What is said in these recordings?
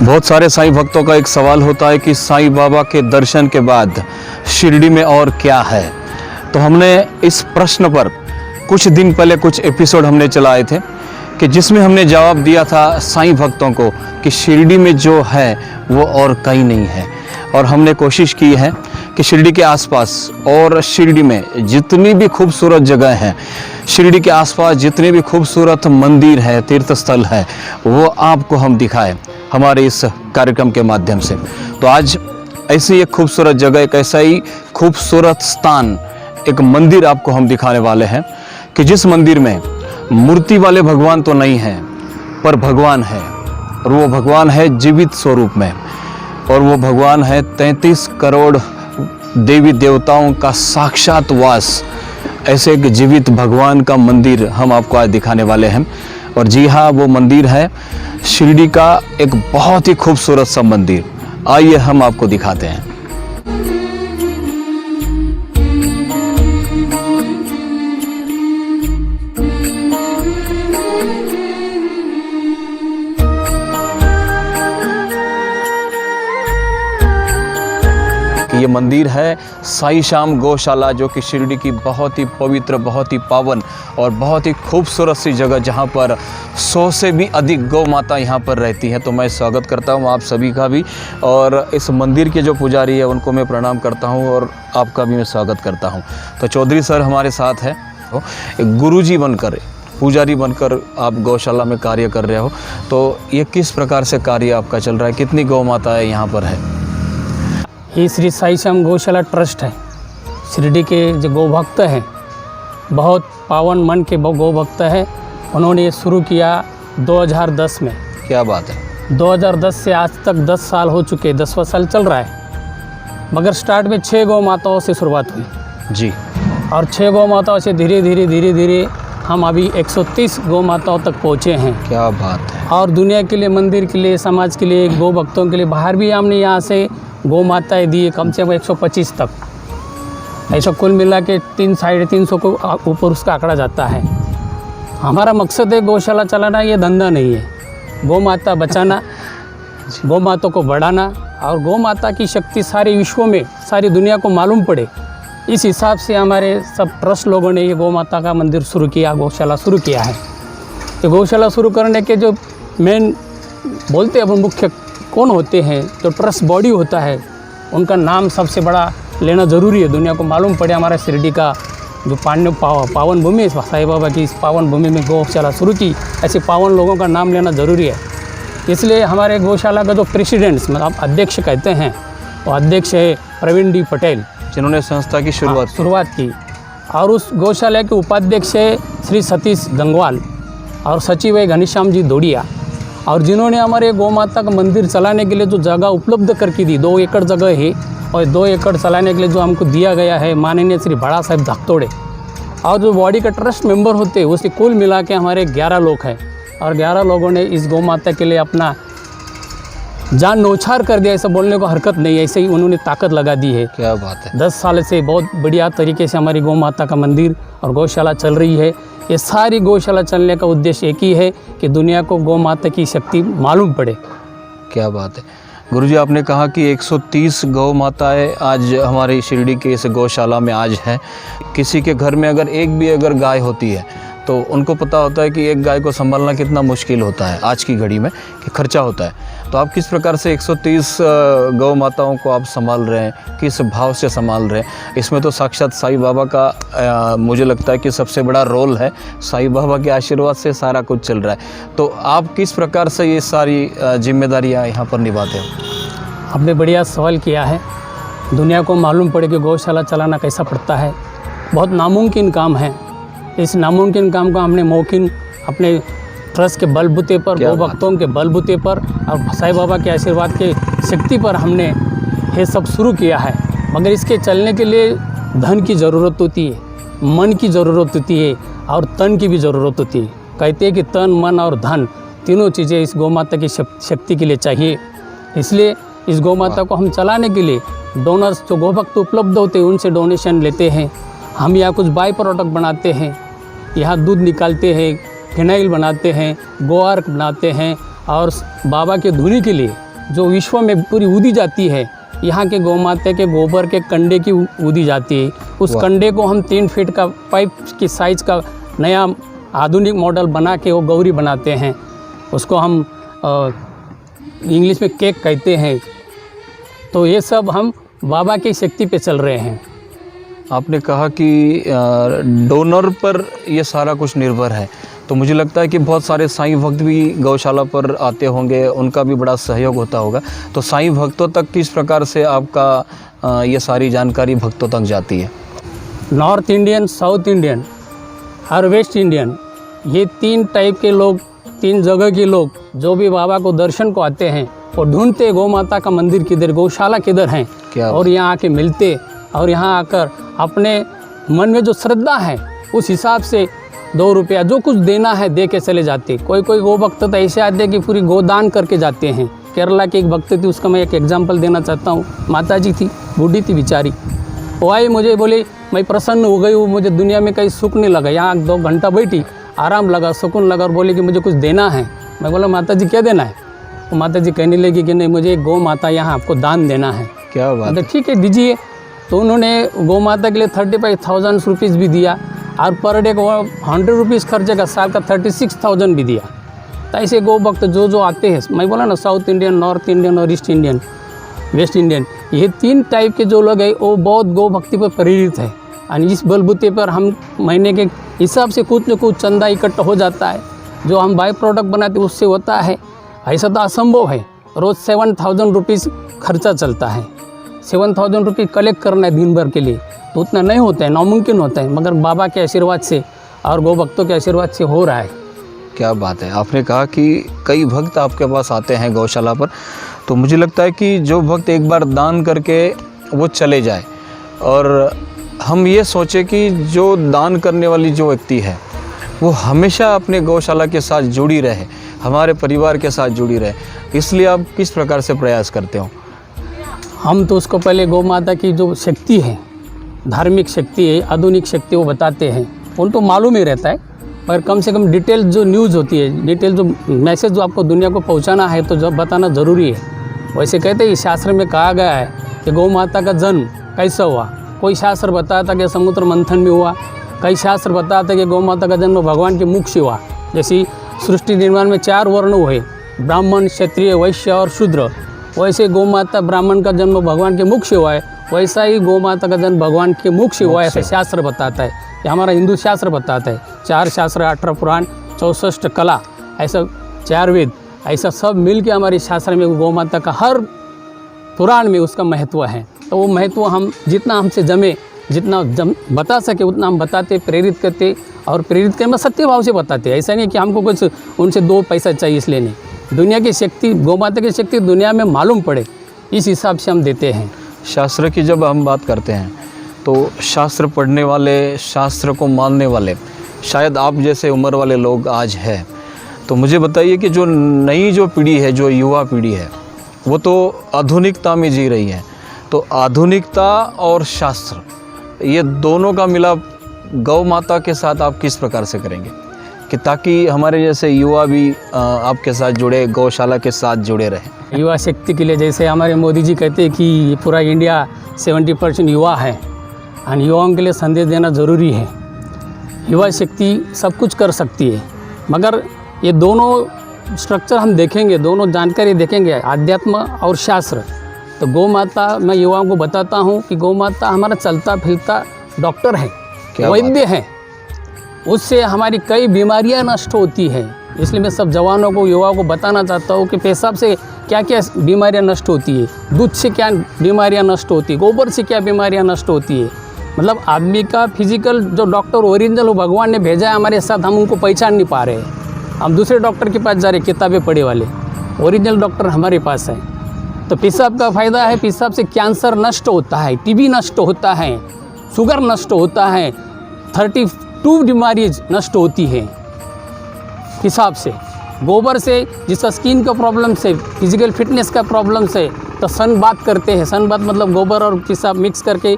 बहुत सारे साईं भक्तों का एक सवाल होता है कि साईं बाबा के दर्शन के बाद शिरडी में और क्या है। तो हमने इस प्रश्न पर कुछ दिन पहले कुछ एपिसोड हमने चलाए थे कि जिसमें हमने जवाब दिया था साईं भक्तों को कि शिरडी में जो है वो और कहीं नहीं है। और हमने कोशिश की है कि शिरडी के आसपास और शिरडी में जितनी भी खूबसूरत जगह हैं, शिरडी के आसपास जितने भी खूबसूरत मंदिर है, तीर्थ स्थल है, वो आपको हम दिखाएं हमारे इस कार्यक्रम के माध्यम से। तो आज ऐसी एक खूबसूरत जगह, एक ऐसा ही खूबसूरत स्थान, एक मंदिर आपको हम दिखाने वाले हैं कि जिस मंदिर में मूर्ति वाले भगवान तो नहीं है पर भगवान है, और वो भगवान है जीवित स्वरूप में, और वो भगवान है 33 करोड़ देवी देवताओं का साक्षात वास। ऐसे एक जीवित भगवान का मंदिर हम आपको आज दिखाने वाले हैं। और जी हाँ, वो मंदिर है शिरडी का एक बहुत ही खूबसूरत सा मंदिर। आइए हम आपको दिखाते हैं। ये मंदिर है साईं श्याम गौशाला, जो कि शिरडी की बहुत ही पवित्र, बहुत ही पावन और बहुत ही खूबसूरत सी जगह, जहाँ पर 100 से भी अधिक गौ माता यहाँ पर रहती हैं। तो मैं स्वागत करता हूँ आप सभी का भी, और इस मंदिर के जो पुजारी है उनको मैं प्रणाम करता हूँ और आपका भी मैं स्वागत करता हूँ। तो चौधरी सर हमारे साथ है, एक गुरुजी बनकर, पुजारी बनकर आप गौशाला में कार्य कर रहे हो। तो ये किस प्रकार से कार्य आपका चल रहा है, कितनी गौ माताएँ यहाँ पर है? ये श्री साईं श्याम गौशाला ट्रस्ट है। शिरडी के जो गौ भक्त हैं, बहुत पावन मन के गौ भक्त हैं, उन्होंने ये शुरू किया 2010 में। क्या बात है। 2010 से आज तक 10 साल हो चुके, 10वां साल चल रहा है। मगर स्टार्ट में 6 गौ माताओं से शुरुआत हुई जी, और 6 गौ माताओं से धीरे धीरे हम अभी 130 गौ माताओं तक पहुँचे हैं। क्या बात है। और दुनिया के लिए, मंदिर के लिए, समाज के लिए, गौ भक्तों के लिए, बाहर भी हमने यहाँ से गौ माताएँ दी कम से कम 125 तक। ऐसा कुल मिला के 300-350 को ऊपर उसका आंकड़ा जाता है। हमारा मकसद है गौशाला चलाना, ये धंधा नहीं है। गौ माता बचाना, गौ माता को बढ़ाना, और गौ माता की शक्ति सारे विश्व में, सारी दुनिया को मालूम पड़े, इस हिसाब से हमारे सब ट्रस्ट लोगों ने ये गौ माता का मंदिर शुरू किया, गौशाला शुरू किया है। तो गौशाला शुरू करने के जो मेन बोलते हैं मुख्य कौन होते हैं, जो ट्रस्ट बॉडी होता है, उनका नाम सबसे बड़ा लेना ज़रूरी है। दुनिया को मालूम पड़े हमारा शिरडी का जो पावन भूमि है, साईं बाबा की इस पावन भूमि में गौशाला शुरू की, ऐसे पावन लोगों का नाम लेना ज़रूरी है। इसलिए हमारे गौशाला का जो प्रेसिडेंट्स, मतलब अध्यक्ष कहते हैं, वो अध्यक्ष है प्रवीण डी पटेल, जिन्होंने संस्था की शुरुआत की। और उस गौशाला के उपाध्यक्ष है श्री सतीश गंगवाल, और सचिव है घनश्याम जी दोड़िया। और जिन्होंने हमारे गौ माता का मंदिर चलाने के लिए जो जगह उपलब्ध करके दी, 2 एकड़ जगह है, और 2 एकड़ चलाने के लिए जो हमको दिया गया है माननीय श्री बड़ा साहब धाकतोड़े, और जो बॉडी का ट्रस्ट मेंबर होते हैं, उसे कुल मिला के हमारे 11 लोग हैं। और 11 लोगों ने इस गौ माता के लिए अपना जान न्योछावर कर दिया, ऐसा बोलने को हरकत नहीं है, ऐसे ही उन्होंने ताकत लगा दी है। क्या बात है। 10 साल से बहुत बढ़िया तरीके से हमारी गौ माता का मंदिर और गौशाला चल रही है। ये सारी गौशाला चलने का उद्देश्य एक ही है कि दुनिया को गौ माता की शक्ति मालूम पड़े। क्या बात है। गुरुजी, आपने कहा कि 130 गौ माताएँ आज हमारी शिरडी के इस गौशाला में आज हैं। किसी के घर में अगर गाय होती है तो उनको पता होता है कि एक गाय को संभालना कितना मुश्किल होता है आज की घड़ी में, कि खर्चा होता है। तो आप किस प्रकार से 130 गौ माताओं को आप संभाल रहे हैं, किस भाव से संभाल रहे हैं? इसमें तो साक्षात साईं बाबा का मुझे लगता है कि सबसे बड़ा रोल है। साईं बाबा के आशीर्वाद से सारा कुछ चल रहा है। तो आप किस प्रकार से ये सारी जिम्मेदारियाँ यहाँ पर निभाते हो? आपने बढ़िया सवाल किया है। दुनिया को मालूम पड़े कि गौशाला चलाना कैसा पड़ता है, बहुत नामुमकिन काम है। इस नामुमकिन काम को हमने मुमकिन अपने ट्रस्ट के बलबूते पर, गौ भक्तों के बलबूते पर और साईं बाबा के आशीर्वाद के शक्ति पर हमने ये सब शुरू किया है। मगर इसके चलने के लिए धन की ज़रूरत होती है, मन की ज़रूरत होती है, और तन की भी ज़रूरत होती है। कहते हैं कि तन, मन और धन, तीनों चीज़ें इस गौ माता की शक्ति के लिए चाहिए। इसलिए इस गौ माता को हम चलाने के लिए डोनर्स, जो गौ भक्त उपलब्ध होते हैं, उनसे डोनेशन लेते हैं। हम यहाँ कुछ बाई प्रोडक्ट बनाते हैं, यहाँ दूध निकालते हैं, फिनाइल बनाते हैं, गोआर्क बनाते हैं, और बाबा के धुनी के लिए जो विश्व में पूरी ऊदी जाती है, यहाँ के गौ माता के गोबर के कंडे की ऊदी जाती है। उस कंडे को हम 3 फीट का पाइप की साइज़ का नया आधुनिक मॉडल बना के वो गौरी बनाते हैं। उसको हम इंग्लिश में केक कहते हैं। तो ये सब हम बाबा की शक्ति पे चल रहे हैं। आपने कहा कि डोनर पर ये सारा कुछ निर्भर है, तो मुझे लगता है कि बहुत सारे साईं भक्त भी गौशाला पर आते होंगे, उनका भी बड़ा सहयोग होता होगा। तो साईं भक्तों तक किस प्रकार से आपका ये सारी जानकारी भक्तों तक जाती है? नॉर्थ इंडियन, साउथ इंडियन और वेस्ट इंडियन, ये 3 टाइप के लोग, 3 जगह के लोग जो भी बाबा को दर्शन को आते हैं वो ढूंढते गौ माता का मंदिर किधर, गौशाला किधर है, और यहाँ आके मिलते और यहाँ आकर अपने मन में जो श्रद्धा है उस हिसाब से 2 रुपया जो कुछ देना है दे के चले जाते। कोई गौ भक्त तो ऐसे आते कि पूरी गोदान करके जाते हैं। केरला की एक भक्त थी, उसका मैं एक एग्जांपल देना चाहता हूँ। माता जी थी, बूढ़ी थी बेचारी, वो आई मुझे बोली मैं प्रसन्न हो गई हूँ, मुझे दुनिया में कहीं सुख नहीं लगा। यहाँ 2 घंटा बैठी, आराम लगा, सुकून लगा, और बोली कि मुझे कुछ देना है। मैं बोला माता जी क्या देना है? तो माता जी कहने लगी कि नहीं, मुझे गौ माता यहाँ आपको दान देना है। क्या बात है? ठीक है दीजिए। तो उन्होंने गौ माता के लिए 35,000 रुपीज़ भी दिया, और पर डे को 100 रुपीज़ खर्चे का साल का 36,000 भी दिया। तो ऐसे गौ भक्त जो आते हैं, मैं बोला ना साउथ इंडियन, नॉर्थ इंडियन और ईस्ट इंडियन, वेस्ट इंडियन, ये 3 टाइप के जो लोग हैं वो बहुत गौ भक्ति पर प्रेरित है। और इस बलबूते पर हम महीने के हिसाब से कुछ न कुछ चंदा इकट्ठा हो जाता है। जो हम बाई प्रोडक्ट बनाते हैं उससे होता है। ऐसा तो असंभव है, रोज़ 7,000 रुपीज़ खर्चा चलता है। 7,000 रुपये कलेक्ट करना है दिन भर के लिए, तो उतना नहीं होता है, नामुमकिन होता है। मगर बाबा के आशीर्वाद से और गौ भक्तों के आशीर्वाद से हो रहा है। क्या बात है। आपने कहा कि कई भक्त आपके पास आते हैं गौशाला पर, तो मुझे लगता है कि जो भक्त एक बार दान करके वो चले जाए, और हम ये सोचें कि जो दान करने वाली जो व्यक्ति है वो हमेशा अपने गौशाला के साथ जुड़ी रहे, हमारे परिवार के साथ जुड़ी रहे, इसलिए आप किस प्रकार से प्रयास करते हो? हम तो उसको पहले गौ माता की जो शक्ति है, धार्मिक शक्ति है, आधुनिक शक्ति, वो बताते हैं। उनको मालूम ही रहता है, पर कम से कम डिटेल जो न्यूज़ होती है, डिटेल जो मैसेज जो आपको दुनिया को पहुंचाना है, तो जब बताना ज़रूरी है। वैसे कहते हैं शास्त्र में कहा गया है कि गौ माता का जन्म कैसा हुआ। कोई शास्त्र बताता कि समुद्र मंथन में हुआ, कई शास्त्र बताता कि गौ माता का जन्म भगवान के मुख से हुआ। जैसे सृष्टि निर्माण में 4 वर्ण हुए, ब्राह्मण, क्षत्रिय, वैश्य और शूद्र, वैसे गौ माता ब्राह्मण का जन्म भगवान के मुख से हुआ है, वैसा ही गौ माता का जन्म भगवान के मुख से हुआ है, ऐसा शास्त्र बताता है। ये हमारा हिंदू शास्त्र बताता है। 4 शास्त्र, 18 पुराण, 64 कला, ऐसा 4 वेद, ऐसा सब मिल के हमारे शास्त्र में गौ माता का हर पुराण में उसका महत्व है। तो वो महत्व हम जितना हमसे जमे, जितना बता सके उतना हम बताते, प्रेरित करते, और प्रेरित करने में सत्य भाव से बताते। ऐसा नहीं कि हमको कुछ उनसे 2 पैसा चाहिए इसलिए नहीं। दुनिया की शक्ति, गौ माता की शक्ति दुनिया में मालूम पड़े, इस हिसाब से हम देते हैं। शास्त्र की जब हम बात करते हैं तो शास्त्र पढ़ने वाले, शास्त्र को मानने वाले शायद आप जैसे उम्र वाले लोग आज हैं। तो मुझे बताइए कि जो नई जो पीढ़ी है, जो युवा पीढ़ी है, वो तो आधुनिकता में जी रही है। तो आधुनिकता और शास्त्र, ये दोनों का मिलाप गौ माता के साथ आप किस प्रकार से करेंगे कि ताकि हमारे जैसे युवा भी आपके साथ जुड़े, गौशाला के साथ जुड़े रहे? युवा शक्ति के लिए जैसे हमारे मोदी जी कहते हैं कि पूरा इंडिया 70% युवा है, और युवाओं के लिए संदेश देना ज़रूरी है। युवा शक्ति सब कुछ कर सकती है, मगर ये दोनों स्ट्रक्चर हम देखेंगे, दोनों जानकारी देखेंगे, आध्यात्म और शास्त्र। तो गौ माता, मैं युवाओं को बताता हूँ कि गौ माता हमारा चलता फिरता डॉक्टर है, वैद्य है। उससे हमारी कई बीमारियां नष्ट होती हैं। इसलिए मैं सब जवानों को, युवाओं को बताना चाहता हूँ कि पेशाब से क्या क्या बीमारियां नष्ट होती है, दूध से क्या बीमारियां नष्ट होती है, गोबर से क्या बीमारियां नष्ट होती है। मतलब आदमी का फिजिकल जो डॉक्टर ओरिजिनल वो भगवान ने भेजा है हमारे साथ, हम उनको पहचान नहीं पा रहे। हम दूसरे डॉक्टर के पास जा रहे, किताबें पढ़े वाले। ओरिजिनल डॉक्टर हमारे पास है। तो पेशाब का फ़ायदा है, पेशाब से कैंसर नष्ट होता है, टीबी नष्ट होता है, शुगर नष्ट होता है, 32 बीमारियाँ नष्ट होती है पेशाब से। गोबर से जिसका स्किन का प्रॉब्लम से, फिजिकल फिटनेस का प्रॉब्लम से, तो सन बात करते हैं। सन बात मतलब गोबर और पेशाब मिक्स करके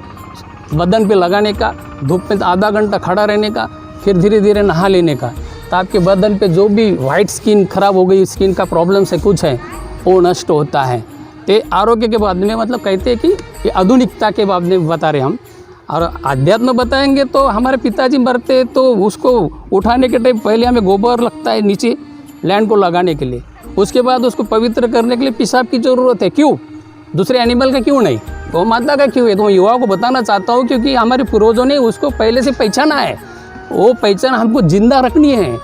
बदन पे लगाने का, धूप में आधा घंटा खड़ा रहने का, फिर धीरे धीरे नहा लेने का। तो आपके बदन पे जो भी वाइट स्किन खराब हो गई, स्किन का प्रॉब्लम से कुछ है, वो नष्ट होता है। तो आरोग्य के बाद में मतलब कहते हैं कि ये आधुनिकता के बाद में बता रहे हम। और आध्यात्म बताएंगे तो हमारे पिताजी मरते तो उसको उठाने के टाइम पहले हमें गोबर लगता है नीचे लैंड को लगाने के लिए, उसके बाद उसको पवित्र करने के लिए पेशाब की ज़रूरत है। क्यों? दूसरे एनिमल का क्यों नहीं, गौ माता का क्यों है? तो मैं युवाओं को बताना चाहता हूँ क्योंकि हमारे पूर्वजों ने उसको पहले से पहचाना है, वो पहचान हमको जिंदा रखनी है।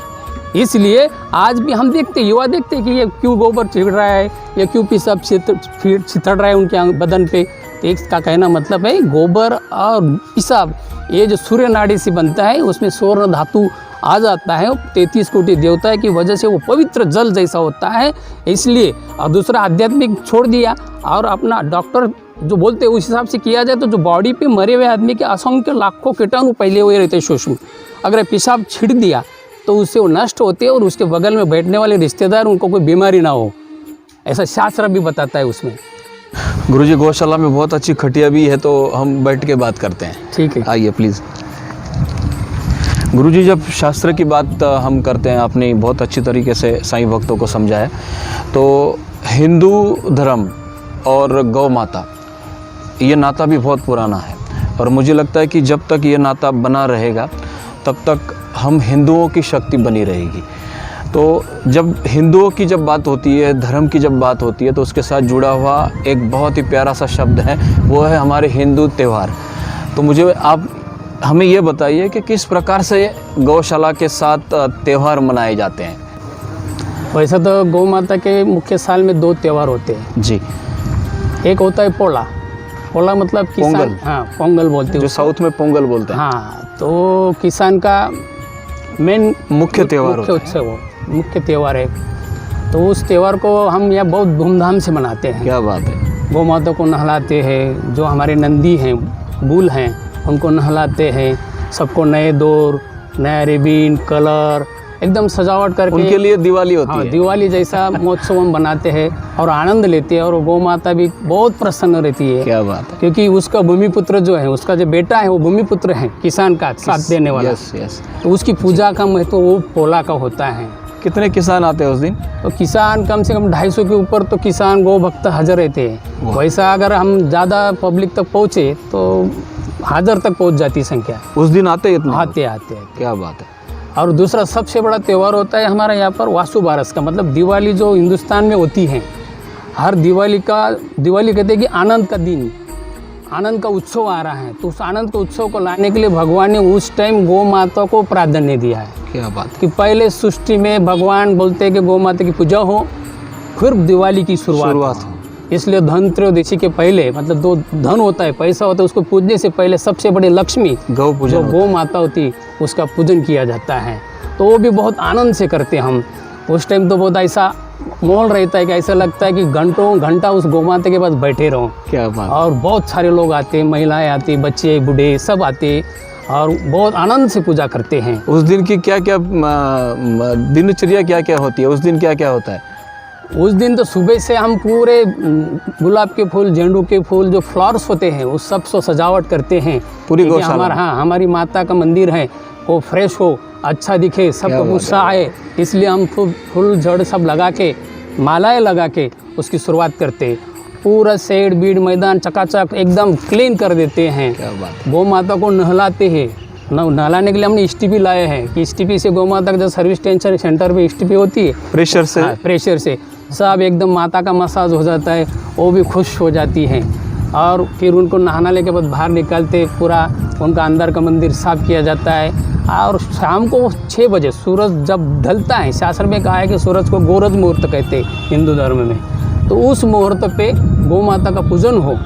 इसलिए आज भी हम देखते, युवा देखते कि ये क्यों गोबर छिड़ रहा है या क्यों पेशाब छितड़ रहा है उनके बदन पे। एक का कहना मतलब है गोबर और पेशाब ये जो सूर्य नाड़ी से बनता है उसमें स्वर्ण धातु आ जाता है, 33 कोटि देवता की वजह से वो पवित्र जल जैसा होता है। इसलिए और दूसरा आध्यात्मिक छोड़ दिया और अपना डॉक्टर जो बोलते हैं उस हिसाब से किया जाए तो जो बॉडी पे मरे हुए आदमी के असंख्य लाखों कीटाणु पहले हुए रहते हैं सूक्ष्म, अगर पेशाब छिड़ दिया तो उससे वो नष्ट होते हैं और उसके बगल में बैठने वाले रिश्तेदार उनको कोई बीमारी ना हो, ऐसा शास्त्र भी बताता है उसमें। गुरुजी गौशाला में बहुत अच्छी खटिया भी है तो हम बैठ के बात करते हैं। ठीक है, आइए प्लीज़। गुरुजी जब शास्त्र की बात हम करते हैं, आपने बहुत अच्छी तरीके से साईं भक्तों को समझाया। तो हिंदू धर्म और गौ माता ये नाता भी बहुत पुराना है और मुझे लगता है कि जब तक ये नाता बना रहेगा तब तक हम हिंदुओं की शक्ति बनी रहेगी। तो जब हिंदुओं की जब बात होती है, धर्म की जब बात होती है तो उसके साथ जुड़ा हुआ एक बहुत ही प्यारा सा शब्द है, वो है हमारे हिंदू त्यौहार। तो मुझे आप हमें ये बताइए कि किस प्रकार से गौशाला के साथ त्यौहार मनाए जाते हैं। वैसे तो गौ माता के मुख्य साल में 2 त्यौहार होते हैं जी। एक होता है पोला, पोला मतलब किसान, पोंगल। हाँ पोंगल बोलते हैं जो साउथ में पोंगल बोलते हैं। हाँ, तो किसान का मेन मुख्य त्यौहार मुख्य होता है। उत्सव, मुख्य त्यौहार है। तो उस त्यौहार को हम यहाँ बहुत धूमधाम से मनाते हैं। क्या बात है। गौ माता को नहलाते हैं, जो हमारे नंदी हैं, बुल हैं, उनको नहलाते हैं, सबको नए दौर, नया रिबीन, कलर एकदम सजावट करके उनके लिए दिवाली होती हाँ, है। दिवाली जैसा महोत्सव हम बनाते हैं और आनंद लेते हैं। और गौ माता भी बहुत प्रसन्न रहती है। क्या बात है। क्योंकि उसका भूमिपुत्र जो है, उसका जो बेटा है वो भूमिपुत्र है, किसान का साथ देने वाला। Yes yes. तो उसकी पूजा का महत्व वो पोला का होता है। कितने किसान आते हैं उस दिन? तो किसान कम से कम 250 के ऊपर तो किसान गौ भक्त हाजिर रहते हैं। वैसा अगर हम ज़्यादा पब्लिक तक पहुँचे तो 1000 तक पहुँच जाती संख्या। उस दिन आते इतने? आते आते। क्या बात है। और दूसरा सबसे बड़ा त्यौहार होता है हमारा यहाँ पर वासु बारस का, मतलब दिवाली जो हिंदुस्तान में होती है। हर दिवाली कहते हैं कि आनंद का दिन, आनंद का उत्सव आ रहा है। तो उस आनंद के उत्सव को लाने के लिए भगवान ने उस टाइम गौ माता को प्राधान्य दिया है। क्या बात कि पहले सृष्टि में भगवान बोलते हैं कि गौ माता की पूजा हो, फिर दिवाली की शुरुआत हो। इसलिए धन त्रयोदशी के पहले, मतलब 2 धन होता है, पैसा होता है, उसको पूजने से पहले सबसे बड़ी लक्ष्मी गौ पूजन, जो गौ माता होती उसका पूजन किया जाता है। तो वो भी बहुत आनंद से करते हैं हम। उस टाइम तो बहुत ऐसा माहौल रहता है कि ऐसा लगता है कि घंटों घंटा उस गौ माता के पास बैठे रहो। क्या बात। और बहुत सारे लोग आते, महिलाएं आती, बच्चे बूढ़े सब आते और बहुत आनंद से पूजा करते हैं। उस दिन की क्या क्या दिनचर्या क्या क्या होती है? उस दिन क्या क्या होता है? उस दिन तो सुबह से हम पूरे गुलाब के फूल, गेंडू के फूल, जो फ्लावर्स होते हैं उस सब से सजावट करते हैं पूरी गौशाला। हाँ, हमारी माता का मंदिर है, वो फ्रेश हो, अच्छा दिखे, सबको गुस्सा आए, इसलिए हम फूल जड़ सब लगा के, मालाएं लगा के उसकी शुरुआत करते। पूरा सेड बीड मैदान चकाचक एकदम क्लीन कर देते हैं। क्या बात। गौ माता को नहलाते हैं। नहलाने के लिए हमने STP लाए हैं कि STP से गौ माता का जो सर्विस टेंशन सेंटर पे STP होती है, प्रेशर से, हाँ, प्रेशर से सब एकदम माता का मसाज हो जाता है, वो भी खुश हो जाती हैं। और फिर उनको नहाने के बाद बाहर निकालते, पूरा उनका अंदर का मंदिर साफ किया जाता है। और शाम को 6 बजे सूरज जब ढलता है, शास्त्र में कहा है कि सूरज को गोरज मुहूर्त कहते हैं हिंदू धर्म में, तो उस मुहूर्त पे गौ माता का पूजन हो।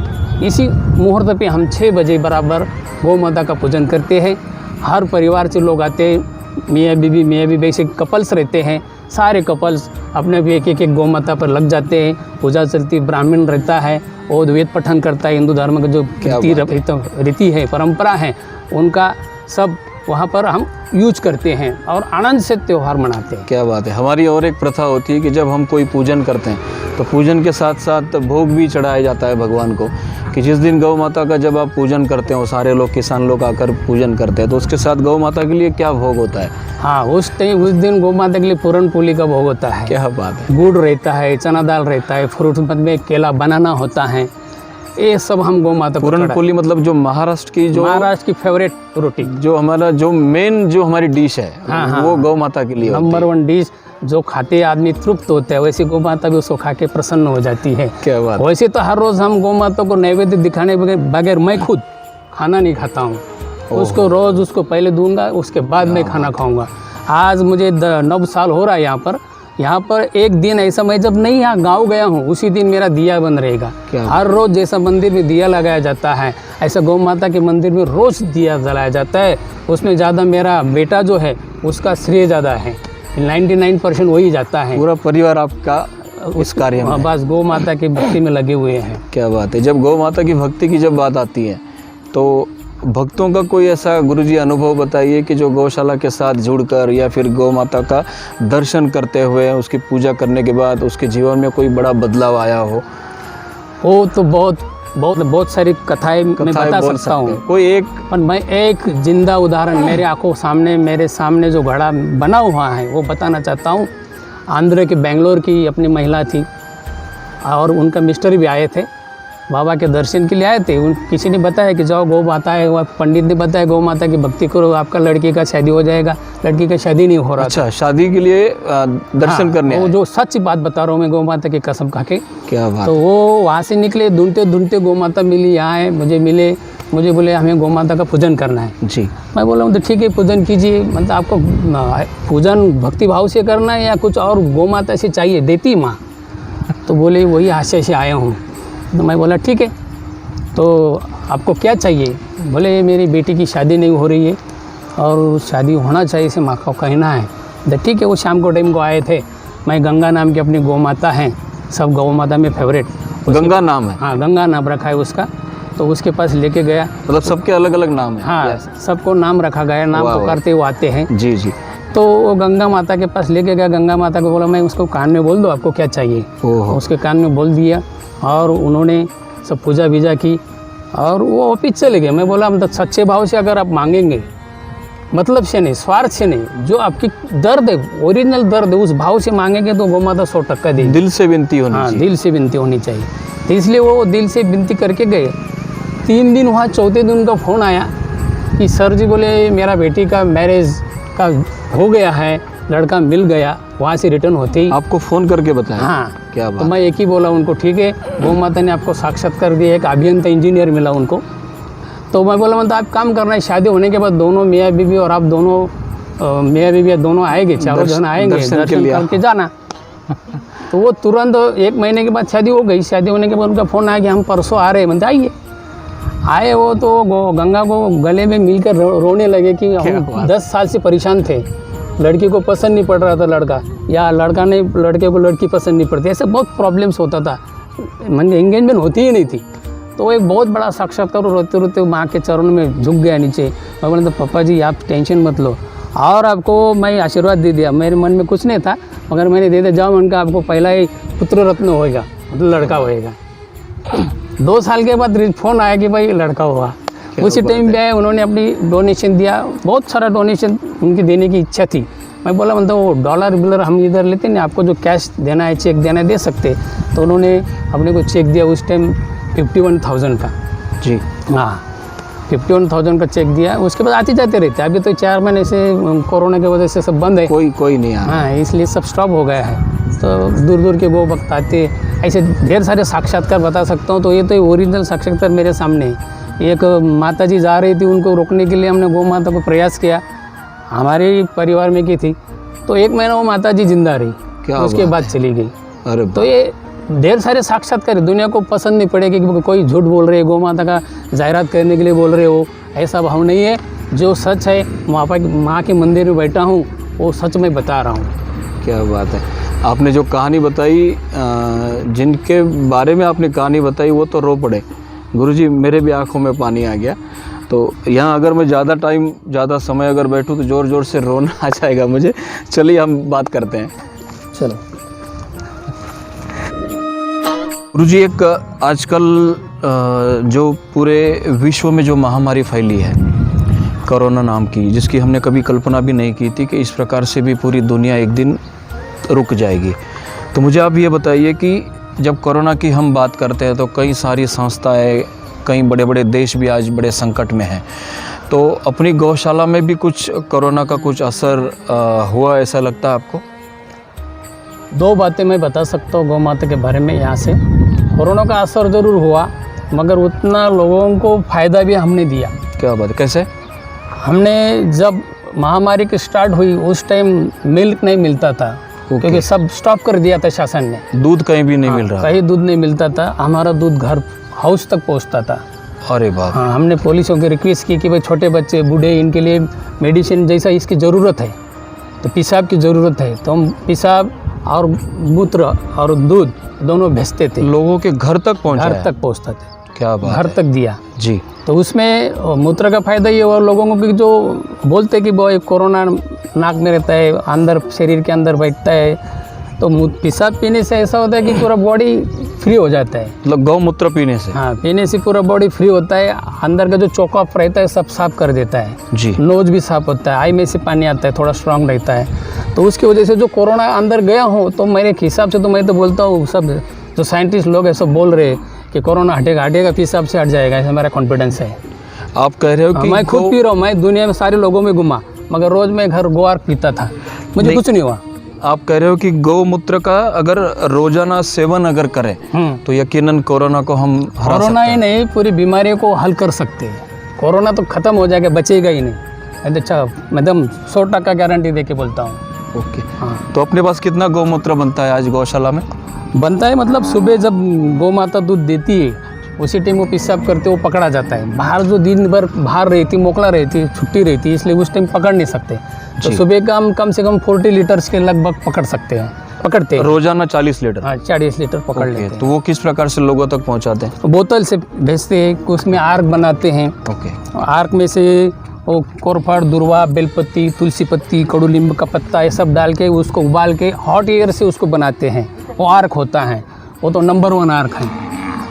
इसी मुहूर्त पे हम 6 बजे बराबर गौ माता का पूजन करते हैं। हर परिवार से लोग आते हैं, मियाँ बीबी से कपल्स रहते हैं, सारे कपल्स अपने भी एक गौ माता पर लग जाते हैं। पूजा चलती, ब्राह्मण रहता है, वो वेद पठन करता है। हिंदू धर्म का जो रीति है, परंपरा है, उनका सब वहाँ पर हम यूज करते हैं और आनंद से त्यौहार मनाते हैं। क्या बात है। हमारी और एक प्रथा होती है कि जब हम कोई पूजन करते हैं तो पूजन के साथ साथ भोग भी चढ़ाया जाता है भगवान को, कि जिस दिन गौ माता का जब आप पूजन करते हो, सारे लोग किसान लोग आकर पूजन करते हैं, तो उसके साथ गौ माता के लिए क्या भोग होता है? हाँ, उस दिन गौ माता के लिए पूरन पोली का भोग होता है। क्या बात है। गुड़ रहता है, चना दाल रहता है, फ्रूट में केला बनाना होता है, ये सब हम गौ माता को पूरन पोली मतलब जो महाराष्ट्र की फेवरेट रोटी, जो हमारा जो मेन जो हमारी डिश है, हाँ, वो गौ माता के लिए नंबर 1 डिश, जो खाते आदमी तृप्त होता है, वैसे गौ माता भी उसको खा के प्रसन्न हो जाती है। क्या बात। वैसे तो हर रोज़ हम गौ माता को नैवेद्य दिखाने बगैर मैं खुद खाना नहीं खाता हूँ। उसको रोज़ उसको पहले दूंगा, उसके बाद मैं खाना खाऊंगा। आज मुझे 9 साल हो रहा है यहाँ पर एक दिन ऐसा मैं जब नहीं यहाँ गाँव गया हूँ, उसी दिन मेरा दिया बंद रहेगा। हर रोज़ जैसा मंदिर में दिया लगाया जाता है, ऐसा गौ माता के मंदिर में रोज़ दिया जलाया जाता है। उसमें ज़्यादा मेरा बेटा जो है उसका श्रेय ज़्यादा है, 99% वही जाता है। पूरा परिवार आपका उस कार्य में बस गौ माता की भक्ति में लगे हुए हैं। क्या बात है। जब गौ माता की भक्ति की जब बात आती है तो भक्तों का कोई ऐसा गुरुजी अनुभव बताइए कि जो गौशाला के साथ जुड़कर या फिर गौ माता का दर्शन करते हुए, उसकी पूजा करने के बाद उसके जीवन में कोई बड़ा बदलाव आया हो? वो तो बहुत सारी कथाएं मैं बता सकता हूँ, कोई एक, पर मैं एक जिंदा उदाहरण मेरे सामने जो घड़ा बना हुआ है वो बताना चाहता हूँ। आंध्र के बेंगलोर की अपनी महिला थी और उनका मिस्टर भी आए थे, बाबा के दर्शन के लिए आए थे। किसी ने बताया कि जाओ गौ माता है, वह पंडित ने बताया गौ माता की भक्ति करो, आपका लड़की का शादी हो जाएगा। लड़की का शादी नहीं हो रहा। अच्छा, शादी के लिए दर्शन करने वो जो सच बात बता रहा हूँ मैं, गौ माता की कसम खा के। क्या बात। तो वो वहाँ से निकले, ढूंढते गौ माता मिली, यहाँ मुझे बोले हमें गौ माता का पूजन करना है जी। मैं बोला तो ठीक है पूजन कीजिए, मतलब आपको पूजन भक्ति भाव से करना है या कुछ और गौ माता से चाहिए, देती माँ? तो बोले वही आशय से आया हूँ। तो मैं बोला ठीक है, तो आपको क्या चाहिए? बोले मेरी बेटी की शादी नहीं हो रही है और शादी होना चाहिए, इसे माँ को कहना है। तो ठीक है, वो शाम को टाइम को आए थे। मैं गंगा नाम की अपनी गौ माता हैं, सब गौ माता में फेवरेट गंगा नाम है। हाँ, गंगा नाम रखा है उसका। तो उसके पास लेके गया, मतलब सबके अलग अलग नाम है? हाँ, सबको नाम रखा गया, नाम पुकारते वो आते हैं। जी जी। तो वो गंगा माता के पास लेके गया। गंगा माता को बोला मैं उसको कान में बोल दो आपको क्या चाहिए। उसके कान में बोल दिया और उन्होंने सब पूजा बीजा की और वो वापिस चले गए। मैं बोला मतलब सच्चे भाव से अगर आप मांगेंगे, मतलब से नहीं, स्वार्थ से नहीं, जो आपकी दर्द है, ओरिजिनल दर्द है, उस भाव से मांगेंगे तो गौ माता 100% देगी। दिल से विनती होनी चाहिए। दिल से विनती होनी चाहिए। तो इसलिए वो दिल से विनती करके गए। 3 दिन हुआ, चौथे दिन उनका फ़ोन आया कि सर जी बोले मेरा बेटी का मैरिज का हो गया है, लड़का मिल गया। वहाँ से रिटर्न होते ही आपको फ़ोन करके बताया? हाँ। क्या बात। तो मैं एक ही बोला उनको, ठीक है, गौ माता ने आपको साक्षात्कार दिया, एक अभियंता इंजीनियर मिला उनको। तो मैं बोला मतलब आप काम करना है, शादी होने के बाद दोनों मियाँ बीवी और आप दोनों मियाँ बीवी दोनों आएंगे, चारों जन आएंगे, दर्शन करके जाना। तो वो तुरंत 1 महीने के बाद शादी हो गई। शादी होने के बाद उनका फ़ोन आया कि हम परसों आ रहे हैं। मतलब आइए। आए वो तो गंगा को गले में मिलकर रोने लगे कि हम 10 साल से परेशान थे, लड़की को पसंद नहीं पड़ रहा था लड़का, या लड़का ने लड़के को लड़की पसंद नहीं पड़ती, ऐसे बहुत प्रॉब्लम्स होता था, मतलब एंगेजमेंट होती ही नहीं थी। तो एक बहुत बड़ा साक्षात्कार, रोते रोते माँ के चरणों में झुक गया नीचे। मैं बोला तो पापा जी आप टेंशन मत लो, और आपको मैं आशीर्वाद दे दिया। मेरे मन में कुछ नहीं था मगर मैंने दे दिया, जाओ उनका आपको पहला ही पुत्र रत्न होएगा, मतलब लड़का होएगा। 2 साल के बाद फ़ोन आया कि भाई लड़का हुआ। उसी टाइम पे आए, उन्होंने अपनी डोनेशन दिया, बहुत सारा डोनेशन उनकी देने की इच्छा थी। मैं बोला मतलब वो डॉलर बिलर हम इधर लेते नहीं, आपको जो कैश देना है, चेक देना है, दे सकते। तो उन्होंने अपने को चेक दिया उस टाइम 51,000 का। जी हाँ, 51,000 का चेक दिया। उसके बाद आते जाते रहते। अभी तो 4 महीने से कोरोना की वजह से सब बंद है, कोई नहीं आया। हाँ, इसलिए सब स्टॉप हो गया है। तो दूर दूर के गो भक्त आते, ऐसे ढेर सारे साक्षात्कार बता सकता हूँ। तो ये तो ओरिजिनल साक्षात्कार मेरे सामने है। एक माता जी जा रही थी, उनको रोकने के लिए हमने गौ माता को प्रयास किया, हमारे परिवार में की थी। तो 1 महीना वो माता जी जिंदा रही, उसके बाद चली गई। अरे तो ये ढेर सारे साक्षात्कार, दुनिया को पसंद नहीं पड़ेगी कि कोई झूठ बोल रहे, गौ माता का जाहिरात करने के लिए बोल रहे हो, ऐसा भाव नहीं है। जो सच है, माँ के मंदिर में बैठा हूँ, वो सच मैं बता रहा हूँ। क्या बात है। आपने जो कहानी बताई, जिनके बारे में आपने कहानी बताई, वो तो रो पड़े गुरुजी, मेरे भी आंखों में पानी आ गया। तो यहाँ अगर मैं ज़्यादा समय अगर बैठूँ तो ज़ोर ज़ोर से रोना आ जाएगा मुझे। चलिए हम बात करते हैं। चलो। गुरुजी, एक आजकल जो पूरे विश्व में जो महामारी फैली है कोरोना नाम की, जिसकी हमने कभी कल्पना भी नहीं की थी कि इस प्रकार से भी पूरी दुनिया एक दिन रुक जाएगी। तो मुझे आप ये बताइए कि जब कोरोना की हम बात करते हैं तो कई सारी संस्थाएं, कई बड़े बड़े देश भी आज बड़े संकट में हैं। तो अपनी गौशाला में भी कुछ कोरोना का कुछ असर हुआ, ऐसा लगता है आपको? दो बातें मैं बता सकता हूँ गौ माता के बारे में। यहाँ से कोरोना का असर ज़रूर हुआ, मगर उतना लोगों को फ़ायदा भी हमने दिया। क्या बात है, कैसे? हमने जब महामारी की स्टार्ट हुई उस टाइम मिल्क नहीं मिलता था, क्योंकि सब स्टॉप कर दिया था शासन ने। दूध कहीं भी नहीं मिल रहा? कहीं दूध नहीं मिलता था। हमारा दूध घर हाउस तक पहुँचता था। अरे बाप। हाँ, हमने पुलिसों की रिक्वेस्ट की कि भाई छोटे बच्चे, बूढ़े, इनके लिए मेडिसिन जैसा इसकी ज़रूरत है, तो पेशाब की ज़रूरत है, तो हम पेशाब और मूत्र और दूध दोनों भेजते थे। लोगों के घर तक पहुँचा? घर तक पहुँचता था। क्या बात घर है। तक दिया जी। तो उसमें मूत्र का फ़ायदा ये, और लोगों को कि जो बोलते कि वो कोरोना नाक में रहता है, अंदर शरीर के अंदर बैठता है, तो पेशाब पीने से ऐसा होता है कि पूरा बॉडी फ्री हो जाता है। मतलब गौमूत्र पीने से? हाँ, पीने से पूरा बॉडी फ्री होता है, अंदर का जो चौकअप रहता है सब साफ कर देता है। जी। नोज भी साफ होता है, आई में से पानी आता है, थोड़ा स्ट्रांग रहता है। तो उसकी वजह से जो कोरोना अंदर गया हो, तो मेरे हिसाब से तो मैं तो बोलता हूँ, सब जो साइंटिस्ट लोग हैं सब बोल रहे हैं कि कोरोना हटेगा, पेशाब से हट जाएगा, ऐसा मेरा कॉन्फिडेंस है। आप कह रहे हो कि मैं खुद पी रहा हूँ, मैं दुनिया में सारे लोगों में घुमा, मगर रोज़ मैं घर गोआर्क पीता था, मुझे कुछ नहीं हुआ। आप कह रहे हो कि गौमूत्र का अगर रोजाना सेवन अगर करें तो यकीनन कोरोना को हम हरा कोरोना सकते ही हैं। नहीं, पूरी बीमारियों को हल कर सकते हैं। कोरोना तो ख़त्म हो जाएगा, बचेगा ही नहीं। अच्छा, मैं एकदम 100% गारंटी दे के बोलता हूँ। ओके। हाँ, तो अपने पास कितना गौमूत्र बनता है आज गौशाला में? बनता है, मतलब सुबह जब गौ माता दूध देती है उसी टाइम वो पेशाब करते वो पकड़ा जाता है। बाहर जो दिन भर बाहर रहती, मोकला रहती, छुट्टी रहती, इसलिए उस टाइम पकड़ नहीं सकते। तो सुबह का हम कम से कम 40 लीटर्स के लगभग पकड़ सकते हैं, पकड़ते हैं। रोजाना 40 लीटर? हाँ, 40 लीटर पकड़ लेते हैं। तो वो किस प्रकार से लोगों तक पहुंचाते हैं? बोतल से भेजते हैं, उसमें आर्क बनाते हैं। ओके। आर्क में से वो कोरफड़, दुर्वा, बेलपत्ती, तुलसी पत्ती, कड़ू नींबू का पत्ता, ये सब डाल के उसको उबाल के हॉट एयर से उसको बनाते हैं। वो आर्क होता है, वो तो नंबर 1 आर्क है,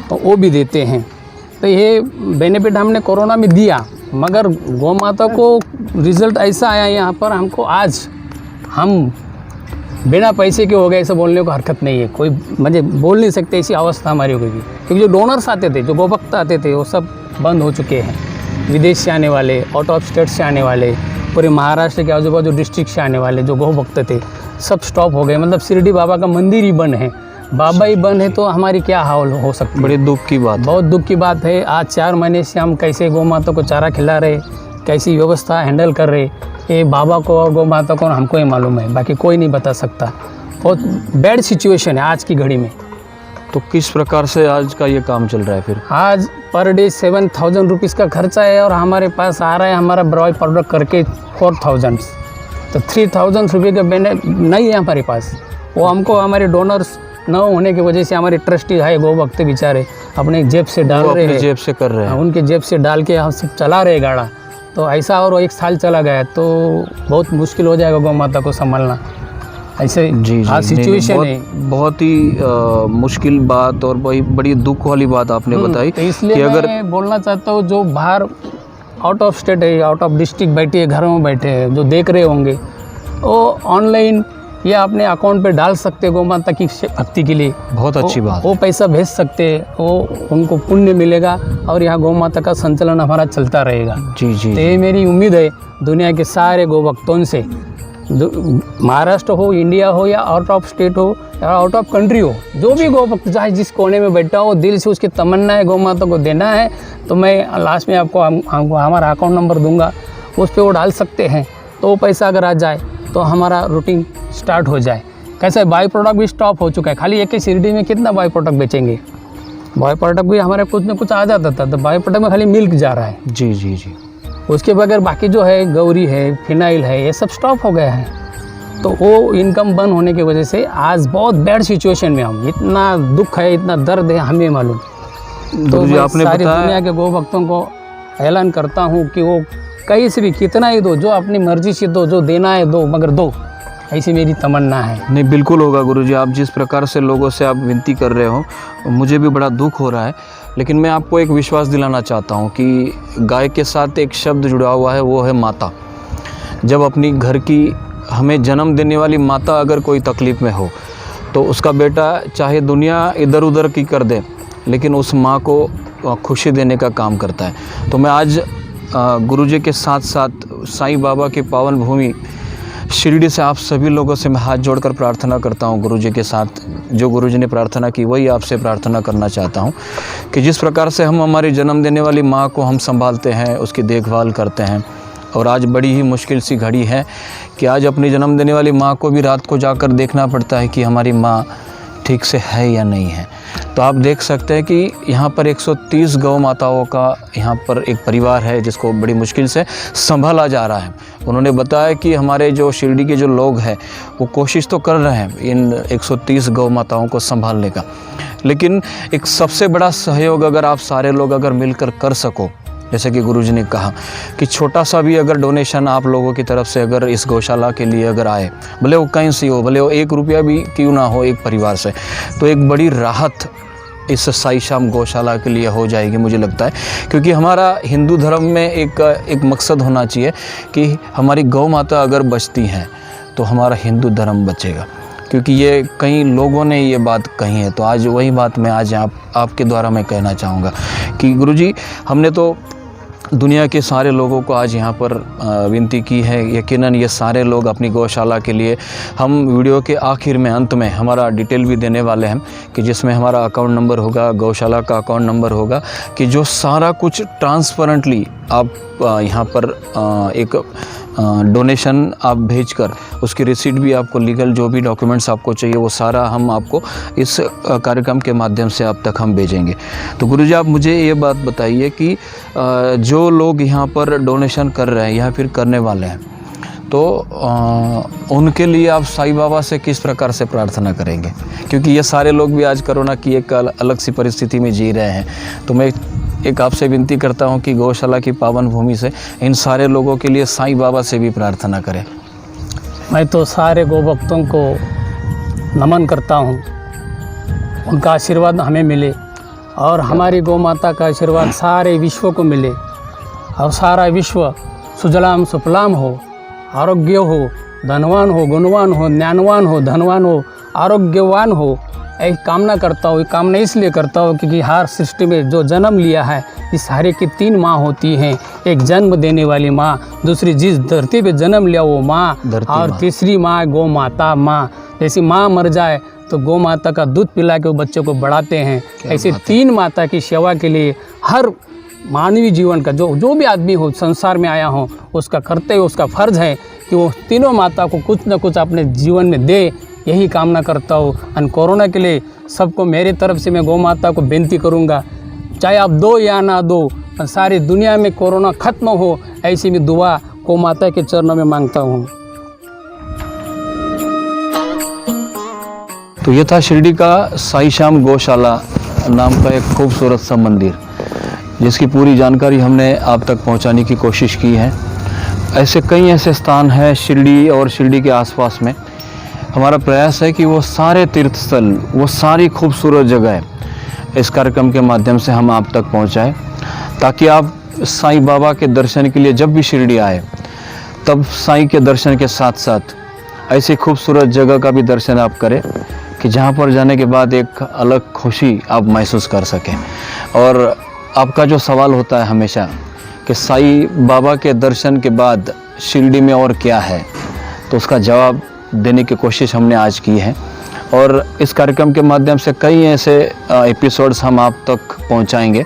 तो वो भी देते हैं। तो ये बेनिफिट हमने कोरोना में दिया, मगर गौ माता को रिज़ल्ट ऐसा आया यहाँ पर हमको, आज हम बिना पैसे के हो गए ऐसा बोलने को हरकत नहीं है। कोई मुझे बोल नहीं सकते ऐसी अवस्था हमारी हो गई, क्योंकि जो डोनर्स आते थे, जो गोभक्त आते थे, वो सब बंद हो चुके हैं। विदेश से आने वाले, आउट ऑफ स्टेट से आने वाले, पूरे महाराष्ट्र के आजू बाजू डिस्ट्रिक्ट से आने वाले जो गौ भक्त थे, सब स्टॉप हो गए। मतलब शिरडी बाबा का मंदिर ही बंद है, बाबा ही बंद है, तो हमारी क्या हाल हो सकती है। बड़ी दुख की बात है। बहुत दुख की बात है। आज 4 महीने से हम कैसे गौ माता को चारा खिला रहे, कैसी व्यवस्था हैंडल कर रहे, ये बाबा को और गौ माता को हमको ही मालूम है, बाकी कोई नहीं बता सकता। बहुत बैड सिचुएशन है आज की घड़ी में। तो किस प्रकार से आज का ये काम चल रहा है फिर? आज पर डे 7000 रुपीज़ का खर्चा है, और हमारे पास आ रहा है हमारा ब्रॉय प्रोडक्ट करके 4000। तो 3000 रुपये का बेनिफिट नहीं है हमारे पास। वो हमको हमारे डोनर्स न होने की वजह से, हमारे ट्रस्टी है गौ भक्त बेचारे अपने जेब से डाल रहे हैं, जेब से कर रहे हैं। उनके जेब से डाल के हम सब चला रहे गाड़ा। तो ऐसा और 1 साल चला गया तो बहुत मुश्किल हो जाएगा गौ माता को संभालना। ऐसे जी जी, आज सिचुएशन है। बहुत ही मुश्किल बात और बड़ी दुख वाली बात आपने बताई। तो इसलिए कि अगर मैं बोलना चाहता हूँ, जो बाहर आउट ऑफ स्टेट है, आउट ऑफ डिस्ट्रिक्ट बैठे है, घरों में बैठे हैं, जो देख रहे होंगे, वो ऑनलाइन या अपने अकाउंट पे डाल सकते गौ माता की भक्ति के लिए। बहुत अच्छी बात। वो पैसा भेज सकते, वो उनको पुण्य मिलेगा, और यहाँ गौ माता का संचालन हमारा चलता रहेगा। जी जी। तो ये मेरी उम्मीद है दुनिया के सारे गौ भक्तों से, महाराष्ट्र हो, इंडिया हो, या आउट ऑफ स्टेट हो, या आउट ऑफ कंट्री हो, जो भी गौ भक्त चाहे जिस कोने में बैठा हो, दिल से उसकी तमन्ना है गौ माता को देना है, तो मैं लास्ट में आपको हमारा अकाउंट नंबर दूंगा, उस पर वो डाल सकते हैं। तो वो पैसा अगर आ जाए तो हमारा रूटीन स्टार्ट हो जाए। कैसे बाई प्रोडक्ट भी स्टॉप हो चुका है, खाली एक ही शिरडी में कितना बाई प्रोडक्ट बेचेंगे। बाई प्रोडक्ट भी हमारे कुछ न कुछ आ जाता था, तो बाई प्रोडक्ट में खाली मिल्क जा रहा है। जी जी जी। उसके बगैर बाकी जो है गौरी है, फिनाइल है, ये सब स्टॉप हो गया है। तो वो इनकम बंद होने की वजह से आज बहुत बैड सिचुएशन में हम, इतना दुख है, इतना दर्द है, हमें मालूम। तो मैं आपने सारी बताया, दुनिया के गौ भक्तों को ऐलान करता हूँ कि वो कहीं से भी कितना ही दो, जो अपनी मर्जी से दो, जो देना है दो, मगर दो। ऐसी मेरी तमन्ना है। नहीं, बिल्कुल होगा गुरुजी। आप जिस प्रकार से लोगों से आप विनती कर रहे हो, मुझे भी बड़ा दुख हो रहा है, लेकिन मैं आपको एक विश्वास दिलाना चाहता हूँ कि गाय के साथ एक शब्द जुड़ा हुआ है, वो है माता। जब अपनी घर की हमें जन्म देने वाली माता अगर कोई तकलीफ़ में हो तो उसका बेटा चाहे दुनिया इधर उधर की कर दे, लेकिन उस माँ को खुशी देने का काम करता है। तो मैं आज गुरुजी के साथ साथ साईं बाबा की पावन भूमि शिरडी से आप सभी लोगों से मैं हाथ जोड़कर प्रार्थना करता हूँ। गुरुजी के साथ जो गुरुजी ने प्रार्थना की वही आपसे प्रार्थना करना चाहता हूँ कि जिस प्रकार से हम हमारी जन्म देने वाली माँ को हम संभालते हैं, उसकी देखभाल करते हैं, और आज बड़ी ही मुश्किल सी घड़ी है कि आज अपनी जन्म देने वाली माँ को भी रात को जाकर देखना पड़ता है कि हमारी माँ ठीक से है या नहीं है। तो आप देख सकते हैं कि यहाँ पर 130 गौ माताओं का यहाँ पर एक परिवार है जिसको बड़ी मुश्किल से संभाला जा रहा है। उन्होंने बताया कि हमारे जो शिरडी के जो लोग हैं वो कोशिश तो कर रहे हैं इन 130 गौ माताओं को संभालने का, लेकिन एक सबसे बड़ा सहयोग अगर आप सारे लोग अगर मिलकर कर सको, जैसे कि गुरुजी ने कहा कि छोटा सा भी अगर डोनेशन आप लोगों की तरफ से अगर इस गौशाला के लिए अगर आए, भले वो कहीं से हो, भले वो 1 रुपया भी क्यों ना हो एक परिवार से, तो एक बड़ी राहत इस साईं श्याम गौशाला के लिए हो जाएगी मुझे लगता है। क्योंकि हमारा हिंदू धर्म में एक मकसद होना चाहिए कि हमारी गौ माता अगर बचती हैं तो हमारा हिंदू धर्म बचेगा, क्योंकि ये कई लोगों ने ये बात कही है। तो आज वही बात मैं आज आपके द्वारा मैं कहना चाहूँगा कि गुरुजी हमने तो दुनिया के सारे लोगों को आज यहाँ पर विनती की है। यकीनन ये सारे लोग अपनी गौशाला के लिए हम वीडियो के आखिर में अंत में हमारा डिटेल भी देने वाले हैं कि जिसमें हमारा अकाउंट नंबर होगा, गौशाला का अकाउंट नंबर होगा, कि जो सारा कुछ ट्रांसपेरेंटली आप यहाँ पर एक डोनेशन आप भेजकर उसकी रिसीट भी आपको लीगल जो भी डॉक्यूमेंट्स आपको चाहिए वो सारा हम आपको इस कार्यक्रम के माध्यम से आप तक हम भेजेंगे। तो गुरुजी आप मुझे ये बात बताइए कि जो लोग यहाँ पर डोनेशन कर रहे हैं या फिर करने वाले हैं, तो उनके लिए आप साईं बाबा से किस प्रकार से प्रार्थना करेंगे? क्योंकि ये सारे लोग भी आज कोरोना की एक अलग सी परिस्थिति में जी रहे हैं। तो मैं एक आपसे विनती करता हूं कि गौशाला की पावन भूमि से इन सारे लोगों के लिए साईं बाबा से भी प्रार्थना करें। मैं तो सारे गौ भक्तों को नमन करता हूं, उनका आशीर्वाद हमें मिले और हमारी गौ माता का आशीर्वाद सारे विश्व को मिले और सारा विश्व सुजलाम सुफलाम हो, आरोग्य हो, धनवान हो, गुणवान हो, ज्ञानवान हो, धनवान हो, आरोग्यवान हो। एक कामना करता हूँ। कामना इसलिए करता हूँ क्योंकि हर सृष्टि में जो जन्म लिया है इस सारे की 3 माँ होती हैं। एक जन्म देने वाली माँ, दूसरी जिस धरती पे जन्म लिया वो माँ, और तीसरी माँ गौ माता माँ। जैसी माँ मर जाए तो गौ माता का दूध पिला के वो बच्चों को बढ़ाते हैं। ऐसे 3 माता की सेवा के लिए हर मानवीय जीवन का जो भी आदमी हो संसार में आया हो उसका कर्तव्य, उसका फर्ज है कि वो तीनों माता को कुछ न कुछ अपने जीवन में दे। यही कामना करता हूँ। और कोरोना के लिए सबको मेरे तरफ से मैं गौ माता को विनती करूँगा, चाहे आप दो या ना दो, सारी दुनिया में कोरोना खत्म हो, ऐसी मैं दुआ गौ माता के चरणों में मांगता हूँ। तो ये था शिरडी का साईं श्याम गौशाला नाम का एक खूबसूरत सा मंदिर, जिसकी पूरी जानकारी हमने आप तक पहुंचाने की कोशिश की है। ऐसे कई ऐसे स्थान हैं शिरडी और शिरडी के आसपास में। हमारा प्रयास है कि वो सारे तीर्थ स्थल, वो सारी खूबसूरत जगह इस कार्यक्रम के माध्यम से हम आप तक पहुंचाएं, ताकि आप साईं बाबा के दर्शन के लिए जब भी शिरडी आए तब साईं के दर्शन के साथ साथ ऐसी खूबसूरत जगह का भी दर्शन आप करें कि जहां पर जाने के बाद एक अलग खुशी आप महसूस कर सकें। और आपका जो सवाल होता है हमेशा कि साईं बाबा के दर्शन के बाद शिरडी में और क्या है, तो उसका जवाब देने की कोशिश हमने आज की है। और इस कार्यक्रम के माध्यम से कई ऐसे एपिसोड्स हम आप तक पहुंचाएंगे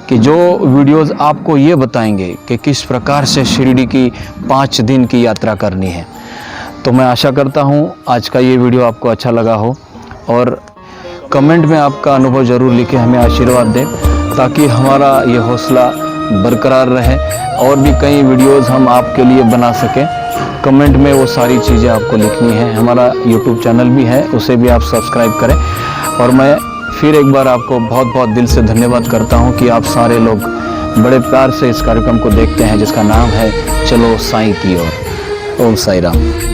कि जो वीडियोस आपको ये बताएंगे कि किस प्रकार से शिरडी की 5 दिन की यात्रा करनी है। तो मैं आशा करता हूं आज का ये वीडियो आपको अच्छा लगा हो, और कमेंट में आपका अनुभव ज़रूर लिखें, हमें आशीर्वाद दें, ताकि हमारा ये हौसला बरकरार रहे और भी कई वीडियोस हम आपके लिए बना सकें। कमेंट में वो सारी चीज़ें आपको लिखनी है। हमारा YouTube चैनल भी है, उसे भी आप सब्सक्राइब करें। और मैं फिर एक बार आपको बहुत बहुत दिल से धन्यवाद करता हूं कि आप सारे लोग बड़े प्यार से इस कार्यक्रम को देखते हैं, जिसका नाम है चलो साईं की ओर। ओम साईं राम।